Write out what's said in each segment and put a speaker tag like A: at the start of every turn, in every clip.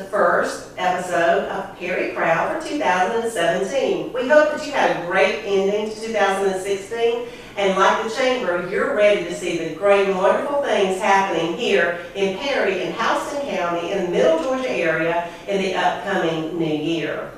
A: first episode of Perry Crowd for 2017. We hope that you had a great ending to 2016, and like the Chamber, you're ready to see the great and wonderful things happening here in Perry and Houston County in the Middle Georgia area in the upcoming new year.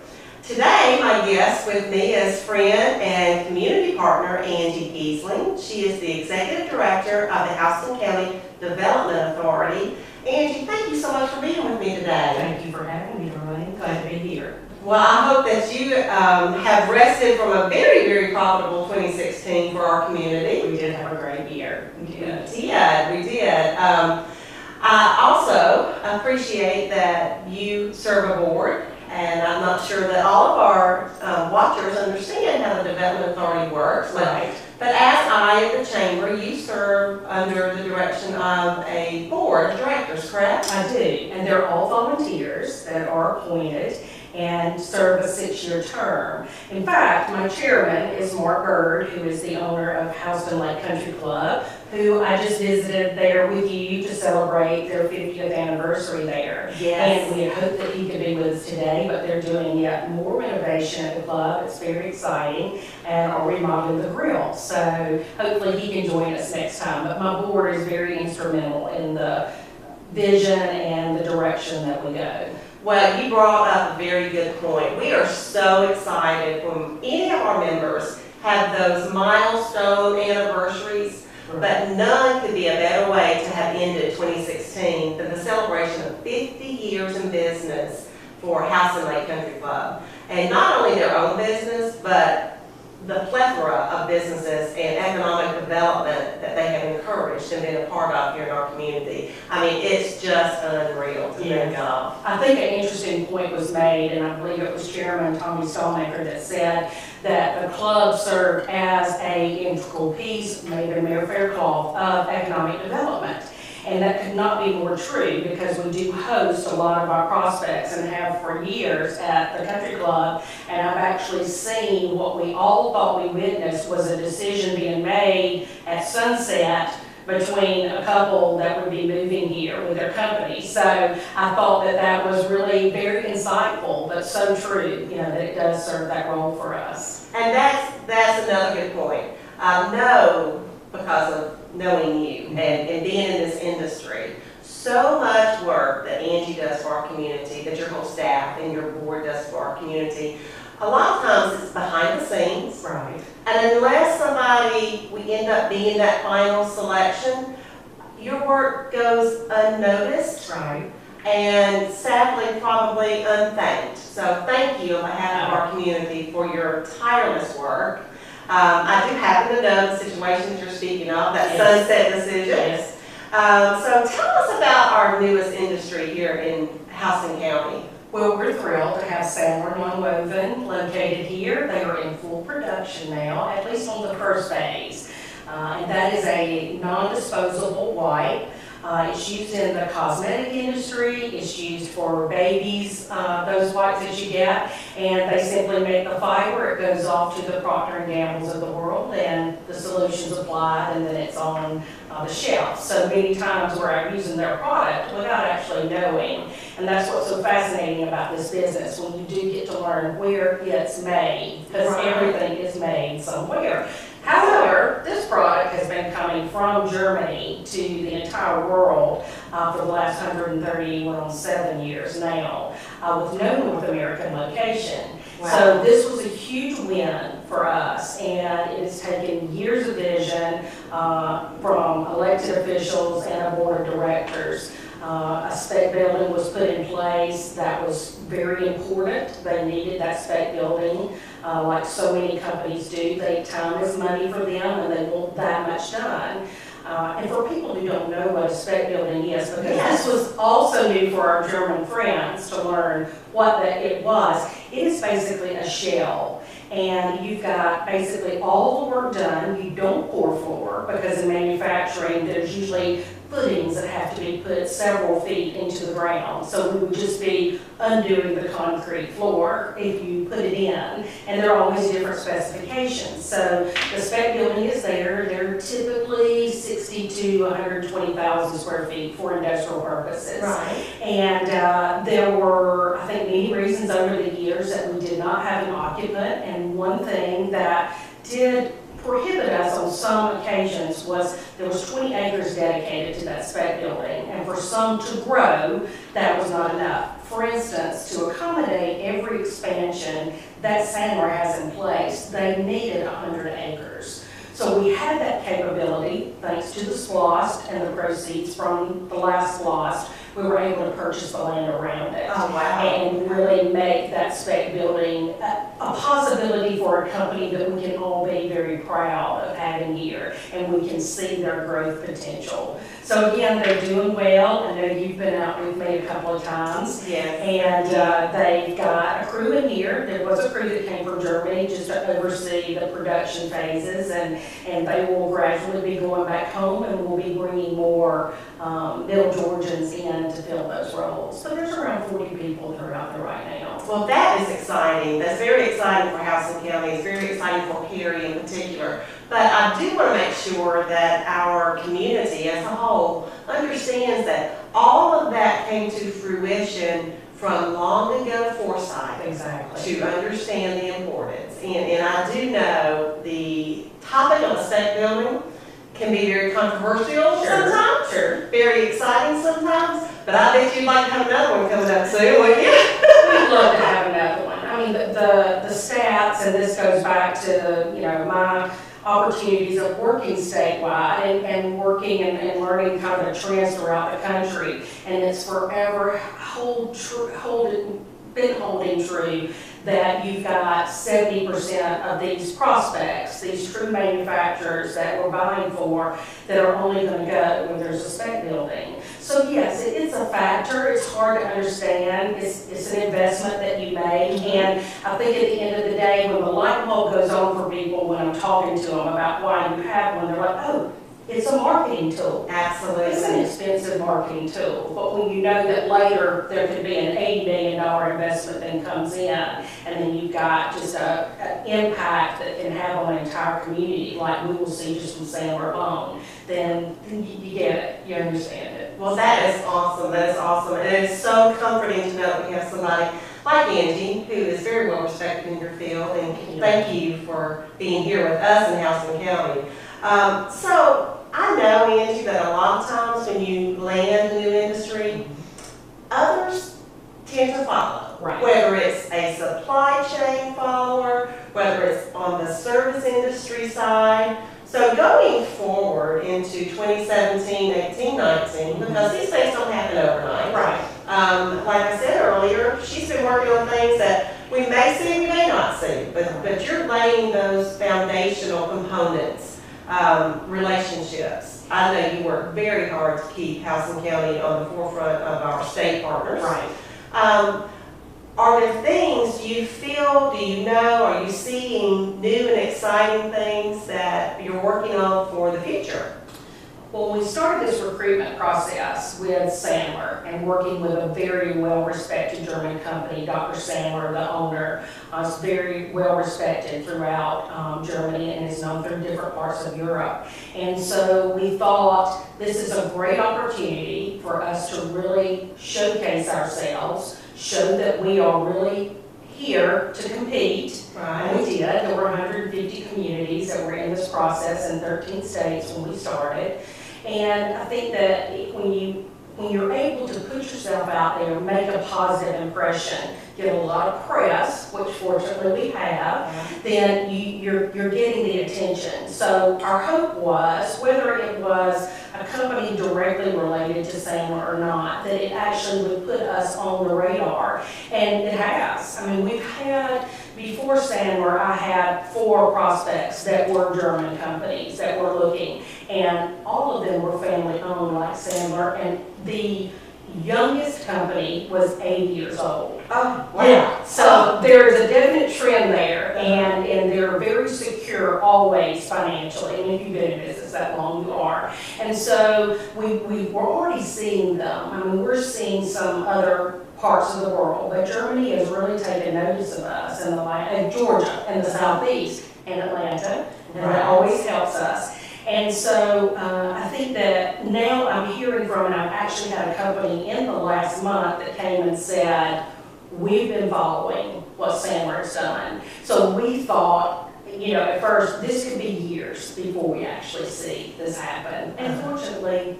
A: Today, my guest with me is friend and community partner Angie Giesling. She is the Executive Director of the Houston County Development Authority. Angie, thank you so much for being with me today.
B: Thank you for having me, Darlene. Glad to be here.
A: Well, I hope that you have rested from a very, very profitable 2016 for our community.
B: We did have a great year.
A: We did. I also appreciate that you serve a board, and I'm not sure that all of our watchers understand how the Development Authority works.
B: Right.
A: But as I at the Chamber, you serve under the direction of a board of directors, correct?
B: I do, and they're all volunteers that are appointed and serve a 6-year term. In fact, my chairman is Mark Bird, who is the owner of Houston Lake Country Club, who I just visited there with you to celebrate their 50th anniversary there.
A: Yes.
B: And we had hoped that he could be with us today, but they're doing yet more renovation at the club. It's very exciting, and are remodeling the grill. So hopefully he can join us next time. But my board is very instrumental in the vision and the direction that we go.
A: Well, you brought up a very good point. We are so excited when any of our members have those milestone anniversaries, but none could be a better way to have ended 2016 than the celebration of 50 years in business for Houston Lake Country Club. And not only their own business, but the plethora of businesses and economic development that they have encouraged and been a part of here in our community. I mean, it's just unreal to think of.
B: I think an interesting point was made, and I believe it was Chairman Tommy Stallmaker that said that the club served as an integral piece, maybe a mere fair cloth, of economic development. And that could not be more true, because we do host a lot of our prospects and have for years at the country club. And I've actually seen what we all thought we witnessed was a decision being made at sunset between a couple that would be moving here with their company. So I thought that that was really very insightful, but so true, that it does serve that role for us.
A: And that's another good point. I know, because of knowing you and being in this industry, so much work that Angie does for our community, that your whole staff and your board does for our community. A lot of times it's behind the scenes.
B: Right.
A: And unless we end up being that final selection, your work goes unnoticed.
B: Right.
A: And sadly, probably unthanked. So thank you on behalf of our community for your tireless work. I do happen to know the situation that you're speaking of, that sunset decision.
B: Yes.
A: So tell us about our newest industry here in Houston County.
B: Well, we're thrilled to have Sandler Nonwoven located here. They are in full production now, at least on the first phase. And that is a non-disposable wipe. It's used in the cosmetic industry. It's used for babies, those wipes that you get, and they simply make the fiber. It goes off to the Procter & Gamble's of the world, and the solution's applied, and then it's on the shelf. So many times we're using their product without actually knowing, and that's what's so fascinating about this business, when you do get to learn where it's made, because everything is made somewhere. However, this product has been coming from Germany to the entire world for the last 137 years now, with no North American location.
A: Wow.
B: So this was a huge win for us, and it has taken years of vision from elected officials and a board of directors. A spec building was put in place that was very important. They needed that spec building, like so many companies do. Time is money for them, and they want that much done. And for people who don't know what a spec building is, because this was also new for our German friends to learn what it was. It is basically a shell, and you've got basically all the work done. You don't pour floor, because in manufacturing there's usually footings that have to be put several feet into the ground. So we would just be undoing the concrete floor if you put it in. And there are always different specifications. So the spec building is there. They're typically 60 to 120,000 square feet for industrial purposes.
A: Right.
B: And there were, I think, many reasons over the years that we did not have an occupant. And one thing that did prohibit us on some occasions was there was 20 acres dedicated to that spec building, and for some to grow, that was not enough. For instance, to accommodate every expansion that Sandler has in place, they needed 100 acres. So we had that capability, thanks to the SPLOST and the proceeds from the last SPLOST. We were able to purchase the land around it.
A: Oh, wow.
B: And really make that spec building a possibility for a company that we can all be very proud of having here, and we can see their growth potential. So again, they're doing well. I know you've been out with me a couple of times.
A: Yes.
B: And they've got a crew in here. There was a crew that came from Germany just to oversee the production phases, and they will gradually be going back home, and we'll be bringing more Middle Georgians in to fill those roles. So there's around 40 people that are out there right now.
A: Well, that is exciting. That's very exciting for Houston County. It's very exciting for Perry in particular. But I do want to make sure that our community as a whole understands that all of that came to fruition from long ago foresight.
B: Exactly.
A: To understand the importance. And I do know the topic of a spec building can be very controversial sometimes, very exciting sometimes, but I bet you'd like to have another one coming up soon, wouldn't you?
B: We'd love to have another one. I mean, the stats, and this goes back to, my opportunities of working statewide and working and learning kind of the trends throughout the country, and it's forever been holding true that you've got 70% of these prospects, these true manufacturers that we're buying for, that are only going to go when there's a spec building. So yes, it's a factor. It's hard to understand. It's an investment that you make, and I think at the end of the day, when the light bulb goes on for people when I'm talking to them about why you have one, they're like, oh, it's a marketing tool.
A: Absolutely.
B: It's an expensive marketing tool, but when you know that later there could be an $80 million investment that comes in, and then you've got just an impact that can have on an entire community, like we will see just from Sandler alone, then you get it, you understand it.
A: Well, that is awesome. That is awesome. And it is so comforting to know that we have somebody like Angie, who is very well respected in your field, and thank you for being here with us in Houston County. So I know, Angie, that a lot of times when you land a new industry, others tend to follow.
B: Right.
A: Whether it's a supply chain follower, whether it's on the service industry side. So going forward into 2017, 18, 19, because these things don't happen overnight.
B: Right.
A: Like I said earlier, she's been working on things that we may see, we may not see, but you're laying those foundational components. Relationships. I know you work very hard to keep Houston County on the forefront of our state partners.
B: Right.
A: Are there things you feel, do you know, are you seeing new and exciting things that you're working on for the future?
B: Well, we started this recruitment process with Sandler and working with a very well-respected German company. Dr. Sandler, the owner, is very well-respected throughout Germany and is known through different parts of Europe. And so we thought this is a great opportunity for us to really showcase ourselves, show that we are really here to compete.
A: Right.
B: And we did. There were 150 communities that were in this process in 13 states when we started. And I think that when you're able to put yourself out there, make a positive impression, get a lot of press, which fortunately we have, then you're getting the attention. So our hope was, whether it was a company directly related to Sandler or not, that it actually would put us on the radar. And it has. I mean, we've had, before Sandler, I had 4 prospects that were German companies that were looking, and all of them were family owned like Sandler, and the youngest company was 80 years old.
A: Oh, wow.
B: Yeah, so there's a definite trend there, and they're very secure always financially. And if you've been in business that long, you are. And so we're already seeing them. I mean, we're seeing some other parts of the world, but Germany has really taken notice of us, and Georgia and the Southeast and Atlanta, and that always helps us. And so I think that now I'm hearing from, and I've actually had a company in the last month that came and said, we've been following what Sandler's done. So we thought, at first, this could be years before we actually see this happen. And fortunately,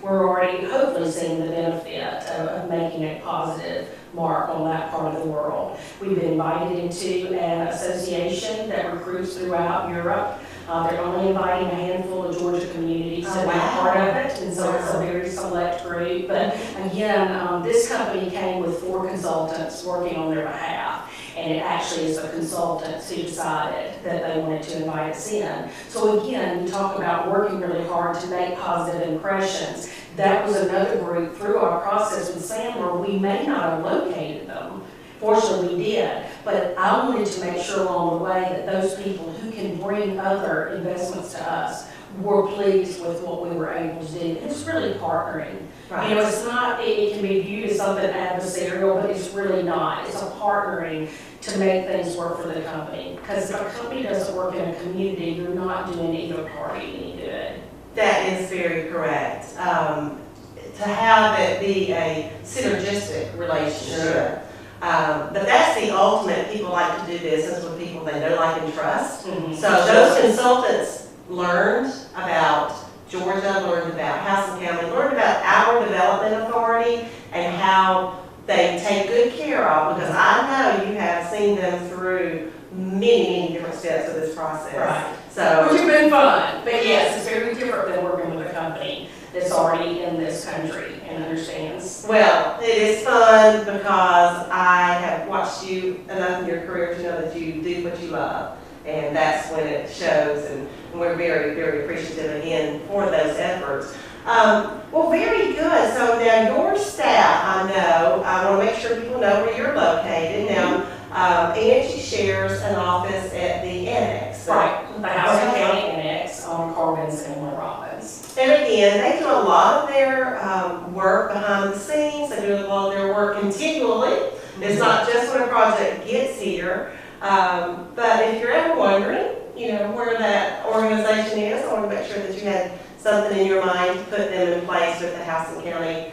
B: we're already hopefully seeing the benefit of making a positive mark on that part of the world. We've been invited into an association that recruits throughout Europe. They're only inviting a handful of Georgia communities to be part of it, and so it's a very select group. But again, this company came with 4 consultants working on their behalf, and it actually is the consultants who decided that they wanted to invite us in. So again, you talk about working really hard to make positive impressions. That was another group through our process with Sandler. We may not have located them. Fortunately, we did, but I wanted to make sure along the way that those people who can bring other investments to us were pleased with what we were able to do. It's really partnering.
A: Right.
B: It's not, it can be viewed as something adversarial, but it's really not. It's a partnering to make things work for the company. Because if a company doesn't work in a community, you're not doing either party any good.
A: That is very correct. To have it be a synergistic relationship. But that's the ultimate. People like to do business with people they know, like, and trust.
B: Mm-hmm.
A: So those consultants learned about Georgia, learned about House and County, learned about our development authority and how they take good care of, because I know you have seen them through many different steps of this process.
B: Right.
A: So,
B: which has been fun, but yes, it's very different than working with a company that's already in this country and understands.
A: well, it is fun because I have watched you enough in your career to know that you do what you love, and that's when it shows, and we're very, very appreciative again for those efforts. Well, very good. So now your staff, I want to make sure people know where you're located. Now, Angie shares an office at the Annex. So,
B: Right, the House and County Annex on Carbons and Robbins.
A: and again, they do a lot of their work behind the scenes. They do a lot of their work continually. It's not just when a project gets here. But if you're ever wondering, where that organization is, I want to make sure that you had something in your mind to put them in place with the House and County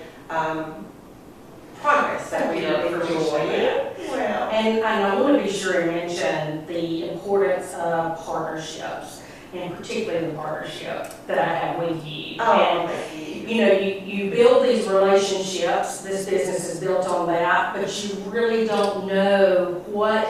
A: progress that we are enjoying. Well,
B: And I want to be sure to mention the importance of partnerships, and particularly the partnership that I have with you. And
A: thank you.
B: you build these relationships, this business is built on that, but you really don't know what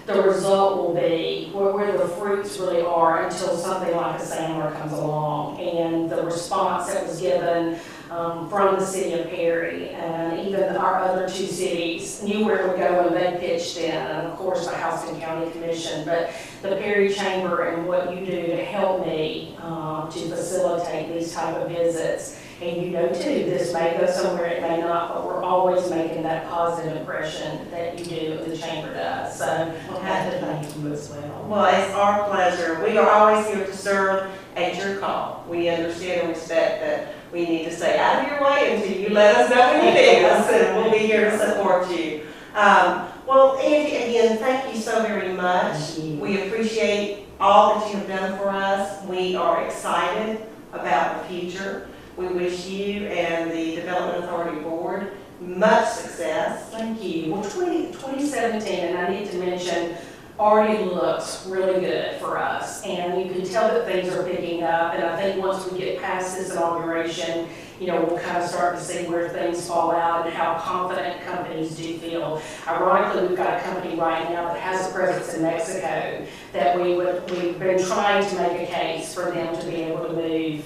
B: the result will be, where the fruits really are, until something like a Sandler comes along. And the response that was given from the city of Perry, and even our other 2 cities knew where to go when they pitched in, and of course the House and County Commission, but the Perry Chamber and what you do to help me to facilitate these type of visits. And too, this may go somewhere, it may not, but we're always making that positive impression that you do, and the Chamber does. So I have to thank you as well.
A: Well, it's our pleasure. We are always here to serve at your call. We understand and respect that we need to stay out of your way until you let us know when you need us, and we'll be here to support you. Well, Angie, again, thank you so very much.
B: Thank you.
A: We appreciate all that you have done for us. We are excited about the future. We wish you and the Development Authority Board much success.
B: Thank you. Well, 2017, and I need to mention, already looks really good for us, and you can tell that things are picking up. And I think once we get past this inauguration, we'll kind of start to see where things fall out and how confident companies do feel. Ironically, we've got a company right now that has a presence in Mexico that we've been trying to make a case for them to be able to move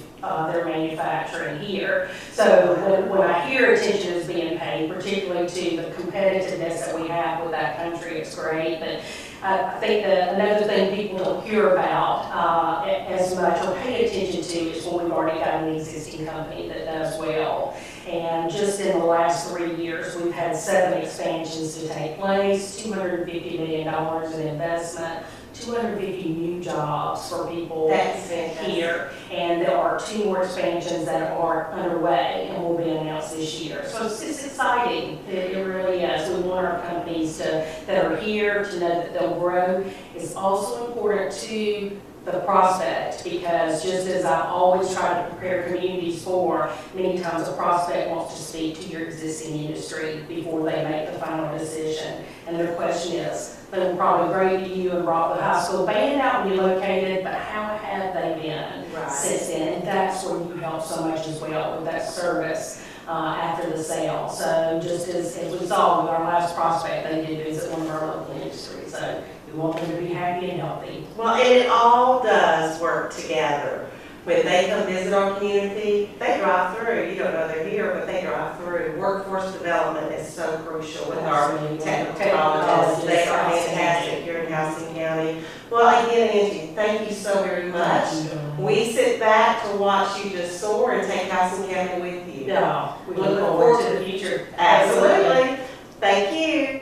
B: their manufacturing here. So when I hear attention is being paid, particularly to the competitiveness that we have with that country, it's great. But I think that another thing people don't hear about as much or pay attention to is when we've already got an existing company that does well. And And just in the last 3 years, we've had 7 expansions to take place, $250 million in investment, 250 new jobs for people
A: That's fantastic.
B: here. And there are 2 more expansions that are underway and will be announced this year. So it's exciting. It really is. We want our companies that are here to know that they'll grow. It's also important to the prospect, because just as I always try to prepare communities for, many times a prospect wants to speak to your existing industry before they make the final decision. And their question is, they will probably grade you and Rockwood High School, band out and relocated, but how have they been since then? And that's where you help so much as well with that service after the sale. So just as we saw with our last prospect, they did visit one of our local industries. So we want them to be happy and healthy.
A: Well, and it all does work together. When they come visit our community, they drive through. You don't know they're here, but they drive through. Workforce development is so crucial with our technologists. They are fantastic here in Houston County. Well, again, Angie, thank you so very much. We sit back to watch you just soar and take Houston County with you.
B: Yeah, we look forward to the future.
A: Absolutely. Thank you.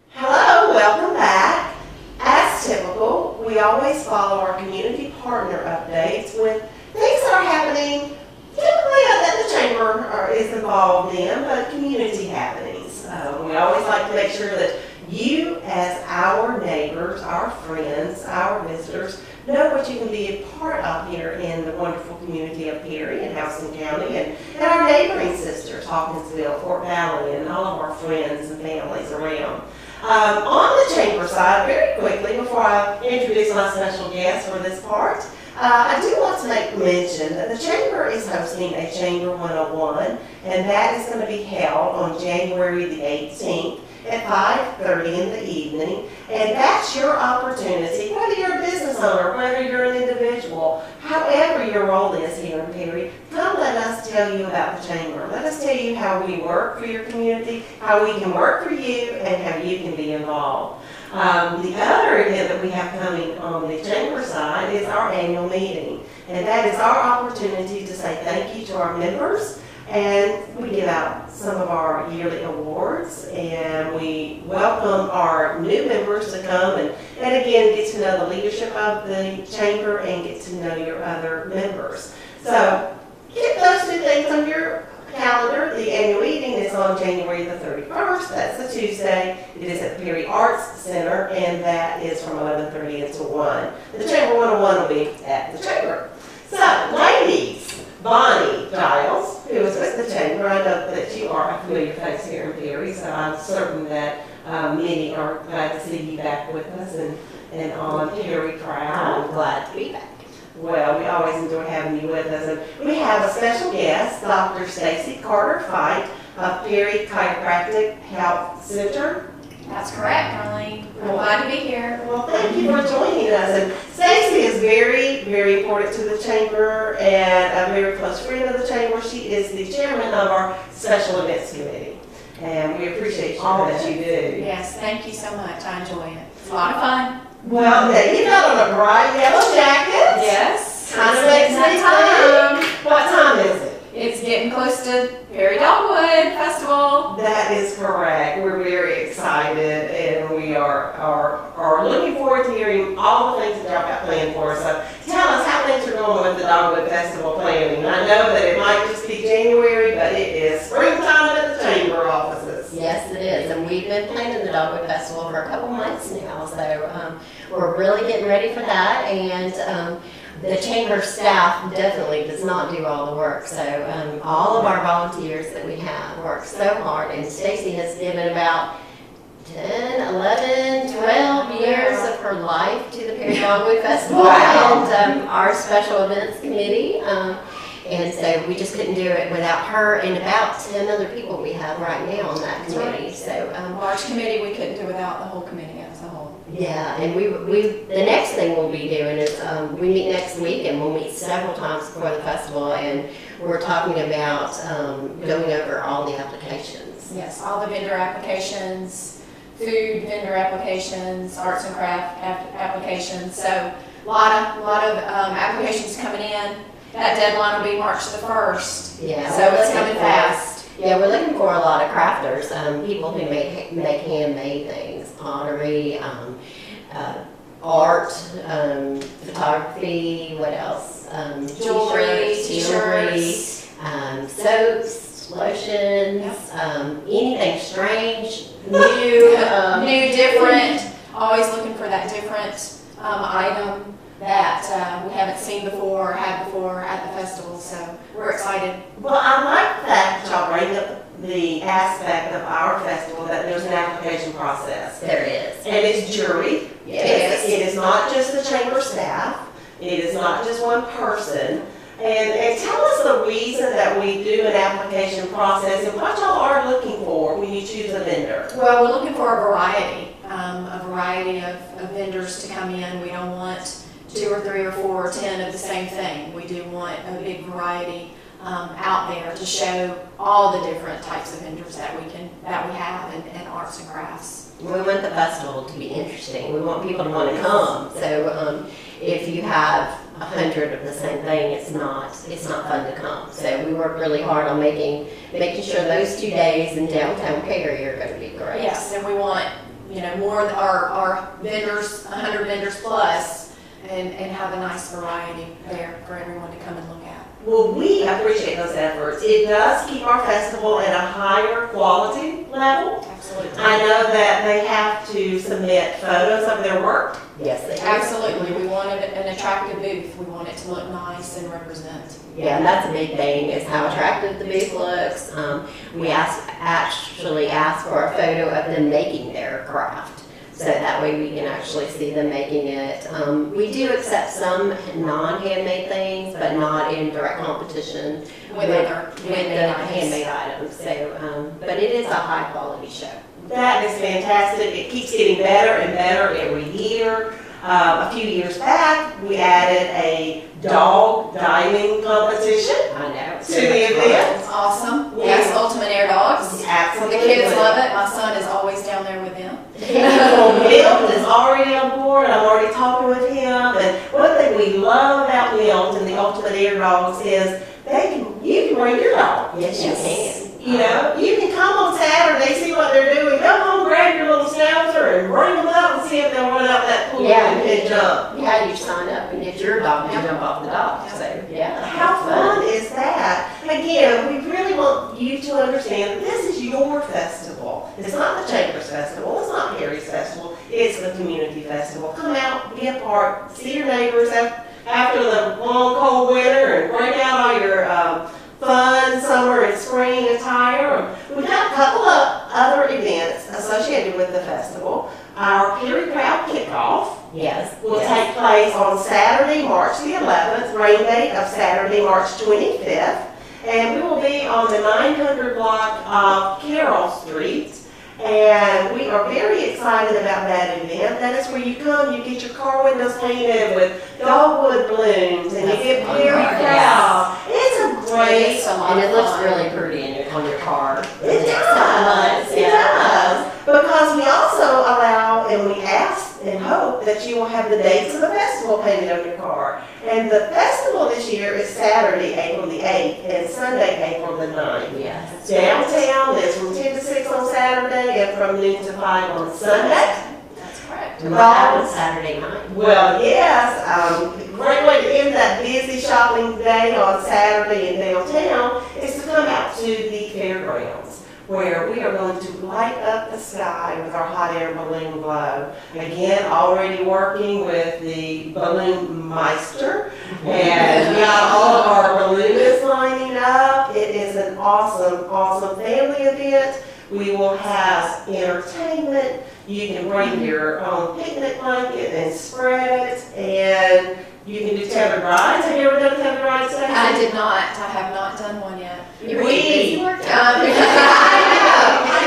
A: Hello, welcome back. As typical, we always follow our community partner updates with things that are happening, typically that the chamber is involved in, but community happenings. We always like to make sure that you, as our neighbors, our friends, our visitors, know what you can be a part of here in the wonderful community of Perry and Houston County and our neighboring sisters, Hawkinsville, Fort Valley, and all of our friends and families around. On the chamber side, very quickly, before I introduce my special guest for this part, I do want to make mention that the chamber is hosting a Chamber 101, and that is going to be held on January the 18th at 5:30 in the evening. And that's your opportunity, whether you're a business owner, whether you're an individual, however your role is here in Perry, come let us tell you about the chamber. Let us tell you how we work for your community, how we can work for you, and how you can be involved. The other event that we have coming on the chamber side is our annual meeting. And that is our opportunity to say thank you to our members. And we give out some of our yearly awards, and we welcome our new members to come and again get to know the leadership of the chamber and get to know your other members. So get those 2 things on your calendar. The annual meeting is on January the 31st. That's a Tuesday. It is at the Perry Arts Center, and that is from 11:30 until 1. The Chamber 101 will be at the chamber. So, ladies, Bonnie Giles, who is with the chamber, I know that you are a familiar face here in Perry, so I'm certain that many are glad to see you back with us and on Perry Crowd.
C: I'm glad to be back.
A: Well, we always enjoy having you with us. And we have a special guest, Dr. Stacy Carter-Fight of Perry Chiropractic Health Center.
C: That's correct, Darlene. I'm glad to be here.
A: Well, thank you for joining us. And Stacy is very, very important to the chamber and a very close friend of the chamber. She is the chairman of our special events committee. And we appreciate all that you do.
C: Yes, thank you so much. I enjoy it. It's a lot of fun.
A: Well, you got on a bright yellow jacket.
C: Yes.
A: Kind of makes me think. What time is it?
C: It's getting close to Perry Dogwood Festival.
A: That is correct. We're very excited, and we are looking forward to hearing all the things that y'all got planned for us. So tell us how things are going with the Dogwood Festival planning. I know that it might just be January, but it is springtime at the chamber offices.
D: Yes, it is, and we've been planning the Dogwood Festival for a couple months now, so we're really getting ready for that, and the chamber staff definitely does not do all the work, so all of our volunteers that we have work so hard, and Stacy has given about 10, 11, 12 years of her life to the Perry Dogwood Festival.
A: Wow.
D: And our special events committee. And so we just couldn't do it without her and about 10 other people we have right now on that committee. So
C: Large committee we couldn't do without the whole committee as a whole.
D: yeah, and the next thing we'll be doing is we meet next week, and we'll meet several times before the festival, and we're talking about going over all the applications.
C: Yes, all the vendor applications, food vendor applications, arts and craft applications. So a lot of applications coming in. That deadline will be March the 1st.
D: Yeah,
C: So it's coming fast.
D: Yeah, we're looking for a lot of crafters, people who make handmade things, pottery, art, photography, what else?
C: Jewelry,
D: jewelry, soaps, lotions, anything strange, new.
C: New, different, always looking for that different item that we haven't seen before or had before at the festival, so we're excited.
A: Well, I like that y'all bring up the aspect of our festival that there's an application process.
D: There is.
A: And it's juried.
D: Yes.
A: It is not just the chamber staff. It is not just one person. And tell us the reason that we do an application process and what y'all are looking for when you choose a vendor.
C: Well, we're looking for a variety of vendors to come in. We don't want 2 or 3 or 4 or 10 of the same thing. We do want a big variety out there to show all the different types of vendors that we have in arts and crafts.
D: We want the festival to be interesting. We want people to want to come. So if you have 100 of the same thing, it's not fun to come. So we work really hard on making sure those 2 days in downtown Cary are going to be great.
C: Yes, and we want more of our vendors, 100 vendors plus, and have a nice variety there for everyone to come and look at.
A: Well, we appreciate those efforts. It does keep our festival at a higher quality level.
C: Absolutely.
A: I know that they have to submit photos of their work.
D: Yes, they do.
C: Absolutely. We wanted an attractive booth. We want it to look nice and represent.
D: Yeah, and that's a big thing, is how attractive the booth looks. We actually ask for a photo of them making their craft, so that way we can actually see them making it. We do accept some non-handmade things, but not in direct competition with the handmade items. So, but it is a high-quality show.
A: That is fantastic. It keeps getting better and better every year. A few years back, we added a dog diving competition
D: I know.
A: to the event.
C: It's awesome.
A: Yeah.
C: Yes, Ultimate Air Dogs.
A: Absolutely.
C: The kids love it. My son is always down there with them.
A: Well, Milt is already on board. I'm already talking with him. And one thing we love about Milt and the Ultimate Air Dogs is you can bring your dog.
D: Yes, you can.
A: You know, you can come on Saturday, see what they're doing, go home, grab your little schnauzer and bring them up and see if they'll run out that pool and jump.
D: Yeah, you sign up and get your dog to jump off the dock. So, yeah.
A: How fun is that? Again, we really want you to understand that this is your festival. It's not the Chambers Festival. It's not Harry's Festival. It's the community festival. Come out, be a part, see your neighbors after the long, cold winter, and break out all your fun summer and spring attire. We've got a couple of other events associated with the festival. Our Cary Crowd Kickoff will take place on Saturday, March the 11th, rain date of Saturday, March 25th. And we will be on the 900 block of Carroll Street. And we are very excited about that event. That is where you come, you get your car windows painted with dogwood blooms, and you get Cary Crowd. It's a great,
D: And it looks really pretty on your car.
A: It does. It does. Because we also allow and we ask and hope that you will have the dates of the festival painted on your car. And the festival this year is Saturday, April the 8th, and Sunday, April the 9th.
D: Yes.
A: Downtown is from 10 to 6 on Saturday and from noon to 5 on Sunday.
C: That's correct.
D: And what happens Saturday night?
A: Well, yes, great way to end that busy shopping day on Saturday in downtown is to come out to the fairgrounds, where we are going to light up the sky with our hot air balloon glow. Again, already working with the Balloon Meister, and we got all of our balloonists lining up. It is an awesome, awesome family event. We will have entertainment. You can bring your own picnic blanket and spread it, and you can do tethered rides. Have you ever done tethered rides, Stacey?
C: I did not. I have not done one yet.
A: I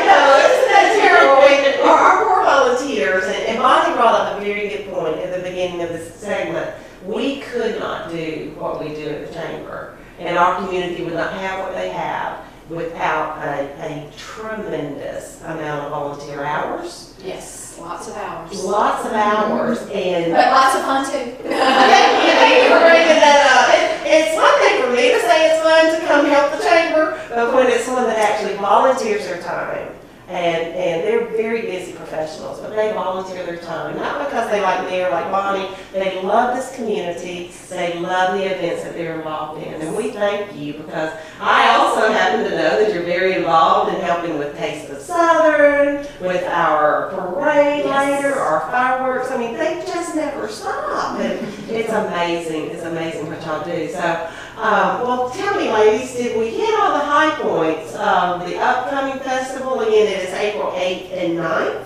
A: know, isn't that terrible? Our poor volunteers, and Bonnie brought up a very good point at the beginning of this segment. We could not do what we do at the Chamber, and our community would not have what they have without a tremendous amount of volunteer hours.
C: Yes, lots of hours.
A: Lots of hours, and
C: But lots of fun too.
A: thank you for bringing that up. It's one thing for me to say it's fun to come help the chamber, but when it's someone that actually volunteers their time, and they're very busy professionals, but they volunteer their time, not because they like me or like Bonnie, they love this community, they love the events that they're involved in, and we thank you, because I also happen to know that you're very involved in helping with Taste of Southern, with our parade later, our fireworks. I mean, they just never stop, and it's amazing what y'all do. So, well, tell me, ladies, did we hit all the high points of the upcoming festival? Again, it is April 8th and 9th,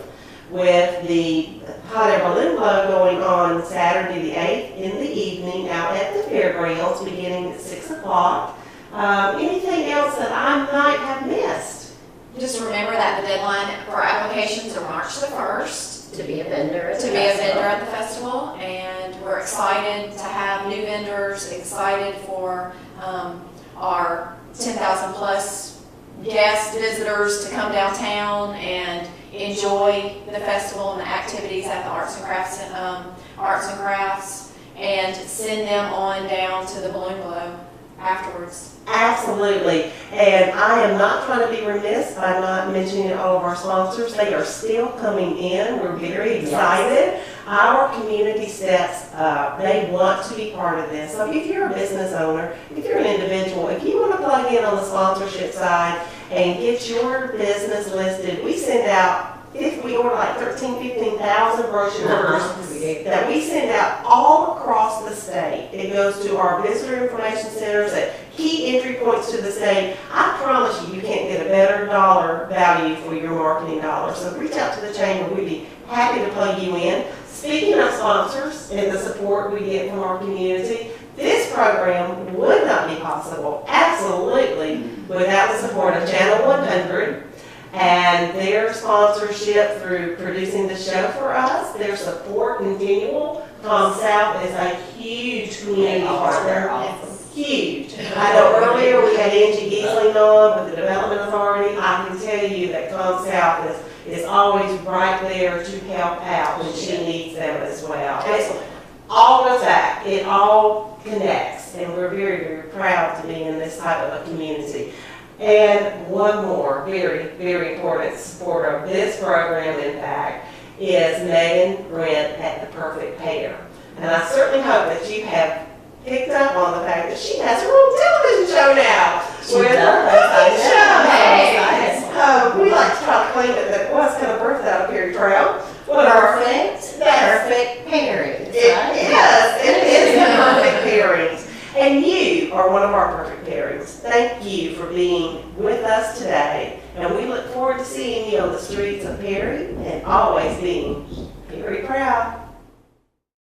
A: with the hot air balloon blow going on Saturday the 8th in the evening out at the fairgrounds, beginning at 6 o'clock. Anything else that I might have missed?
C: Just remember that the deadline for applications are March the 1st.
D: To be a vendor at
C: To
D: the
C: be a
D: festival.
C: vendor at the festival, and we're excited to have new vendors, excited for our 10,000 plus guests, visitors to come downtown and enjoy the festival and the activities at the Arts and Crafts, and send them on down to the balloon blow afterwards.
A: Absolutely, and I am not trying to be remiss by not mentioning all of our sponsors. They are still coming in. We're very excited. Our community steps up. They want to be part of this. So if you're a business owner, if you're an individual, if you want to plug in on the sponsorship side and get your business listed, we send out, if we order like 15,000 brochures that we send out all across the state. It goes to our visitor information centers at key entry points to the state. I promise you, you can't get a better dollar value for your marketing dollars. So reach out to the chamber. We'd be happy to plug you in. Speaking of sponsors and the support we get from our community, this program would not be possible, absolutely, without the support of Channel 100 and their sponsorship through producing the show for us. Their support continual. ComSouth is a huge community partner. Huge. I know earlier we had Angie Giesling on with the Development Authority. I can tell you that ComSouth is always right there to help out when she needs them as well. It all goes back. It all connects, and we're very, very proud to be in this type of a community. And one more very, very important supporter of this program, in fact, is Megan Brent at The Perfect Pair. And I certainly hope that you have picked up on the fact that she has her own television show now.
D: She
A: with
D: does.
A: her cooking show.
D: Yes.
A: We like to try to claim it that was kind of birthed out of Perry Trout. What are
D: Perfect pairings.
A: It is the perfect pairings. And you are one of our perfect pairings. Thank you for being with us today. And we look forward to seeing you on the streets of Perry and always being Perry proud.